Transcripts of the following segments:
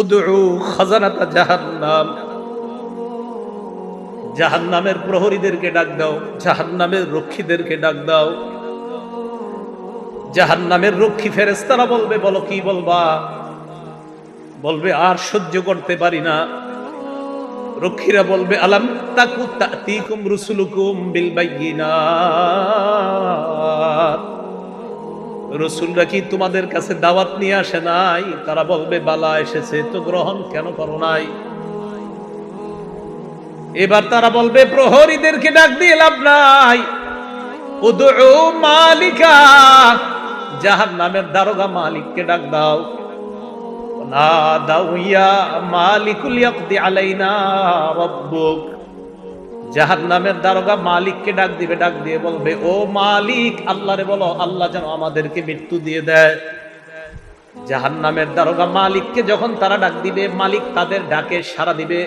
উদউ খাজানাতা জাহান্নাম, জাহান্নামের প্রহরীদেরকে ডাক দাও, জাহান্নামের রক্ষীদেরকে ডাক দাও। জাহান্নামের রক্ষী ফেরেশতারা বলবে, বলো কি বলবা? বলবে আর সহ্য করতে পারি না। রক্ষীরা বলবে, আলাম তাকু তাতিকুম রুসুলুকুম বিল বাইয়িনাত, রাসূলরা কি তোমাদের কাছে দাওয়াত নিয়ে আসে নাই? তারা বলবে, বালা এসেছে, তো গ্রহণ কেন করো নাই? এবার তারা বলবে, প্রহরীদেরকে ডাক দিয়ে লাভ নাই, উদউ মালিকা, জাহান্নামের দারোগা মালিককে ডাক দাও। না দাও ইয়া মালিকুল ইয়াকদি আলাইনা রাব্বুক, জাহান্নামের দারোগা মালিককে ডাক দিবে, ডাক দিয়ে বলবে, ও মালিক, আল্লাহরে বলো আল্লাহ যেন আমাদেরকে মৃত্যু দিয়ে দেয়। জাহান্নামের দারোগা মালিককে যখন তারা ডাক দিবে, মালিক তাদের ডাকে সাড়া দিবে।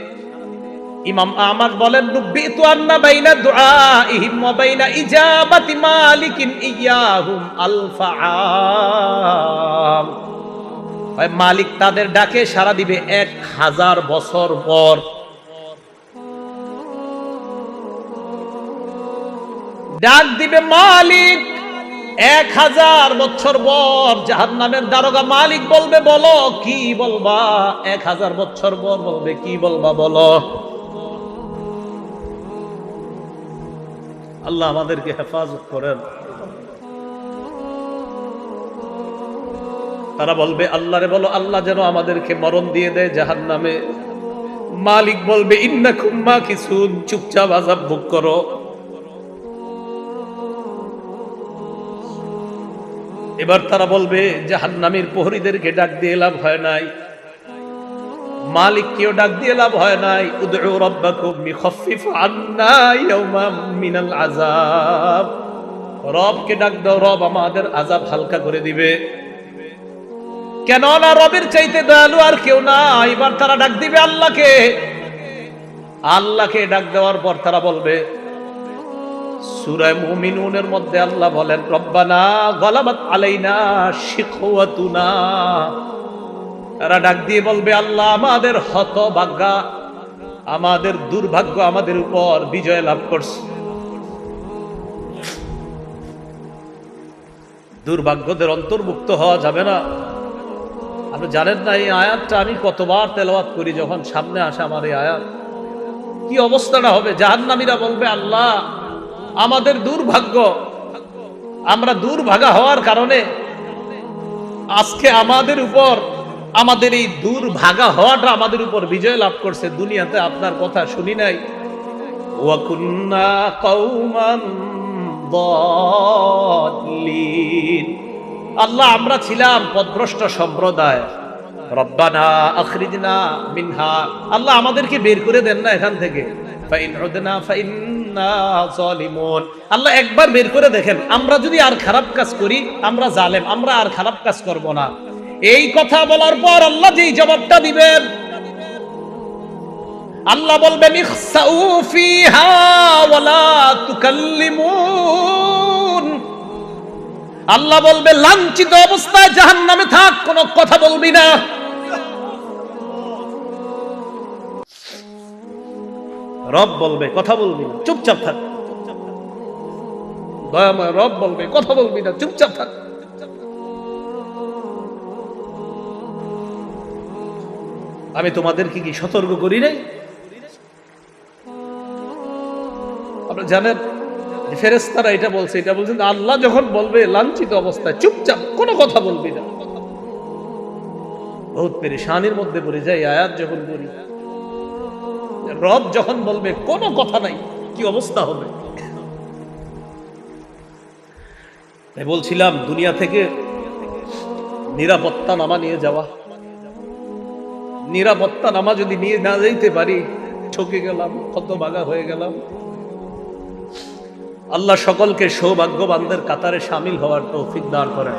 ইমাম আহমদ বলেন, রুব্বিতু আন্না বাইনা দুআইহিম ওয়া বাইনা ইজাবাতি মালিকিন ইয়াহুম আলফা আম, মালিক তাদের ডাকে সাড়া দিবে 1000 বছর পর। ডাক দিবে মালিক 1000 বছর পর। জাহান্নামের দারোগা মালিক বলবে, বলো কি বলবা? 1000 বছর পর বলবে, কি বলবা বলো। আল্লাহ আমাদেরকে হেফাজত করেন। তারা বলবে, আল্লাহরে বলো আল্লাহ যেন আমাদেরকে মরণ দিয়ে দেয় জাহান্নামে। মালিক বলবে, ইন্নাকুম মাকিসুন, চুপচাপ আযাব ভোগ করো। এবার তারা বলবে, জাহান্নামের প্রহরীদেরকে ডাক দিয়ে লাভ হয় নাই, মালিককেও ডাক দিয়ে লাভ হয় নাই। উদউ রাব্বাকুম ইখাফফিফ আন্না ইয়াওমান মিনাল আযাব, রবকে ডাক দাও, রব আমাদের আযাব হালকা করে দিবে। কেন না রবের চাইতে দয়ালু আর কেউ না। এবার তারা ডাক দিবে আল্লাহকে। আল্লাহকে ডাক দেওয়ার পর তারা বলবে, সূরা মুমিনুনের মধ্যে আল্লাহ বলেন, রব্বানা গালাবাত আলাইনা শিকওয়াতুনা, তারা ডাক দিয়ে বলবে, আল্লাহ আমাদের হতভাগ্য, আমাদের দুর্ভাগ্য আমাদের উপর বিজয় লাভ করছে। দুর্ভাগ্যদের অন্তর্ভুক্ত হওয়া যাবে না। আপনি জানেন না এই আয়াতটা আমি কতবার তেলাওয়াত করি, যখন সামনে আসে আমার এই আয়াত, কি অবস্থাটা হবে। জাহান্নামীরা বলবে, আল্লাহ আমাদের দুর্ভাগ্য, আমরা দুর্ভাগা হওয়ার কারণে আজকে আমাদের উপর, আমাদের এই দুর্ভাগা হওয়াটা আমাদের উপর বিজয় লাভ করছে। দুনিয়াতে আপনার কথা শুনি নাই। ওয়া কুন্না কওমান দাল্লিন, আল্লাহ আমরা ছিলাম পথভ্রষ্ট সম্প্রদায়। রব্বানা আখরিজনা মিনহা, আল্লাহ আমাদেরকে বের করে দেন না এখান থেকে। ফাইন উদনা ফাইন্না যালিমুন, আল্লাহ একবার বের করে দেখেন, আমরা যদি আর খারাপ কাজ করি, আমরা জালেম, আমরা আর খারাপ কাজ করব না। এই কথা বলার পর আল্লাহ যেই জবাবটা দিবেন, আল্লাহ বলবেন, ইখসাউ ফিহা ওয়ালা তুকাল্লিমুন, আল্লাহ বলবে লাঞ্ছিত অবস্থায় জাহান্নামে থাক, কোনো কথা বলবি না। রব বলবে কথা বলবি না, চুপচাপ থাক। দয়াময় রব বলবে কথা বলবি না, চুপচাপ থাক। আমি তোমাদেরকে কি সতর্ক করি নাই? আপনারা জানেন যে ফেরেশতারা এটা বলছে, এটা বলছেন আল্লাহ যখন বলবে লাঞ্ছিত অবস্থায় চুপচাপ, কোনো কথা বলবি না। বহুত পেরেশানির মধ্যে পড়ে যায় আয়াত যখন পড়ি। রব যখন বলবে কোনো কথা নাই, কি অবস্থা হবে। তাই বলছিলাম দুনিয়া থেকে নিরাপত্তা নামা নিয়ে যাওয়া, নিরাপত্তা নামা যদি নিয়ে না যাইতে পারি, ঠকে গেলাম, হতভাগা হয়ে গেলাম। আল্লাহ সকলকে সৌভাগ্যবানদের কাতারে শামিল হওয়ার তৌফিক দান করেন।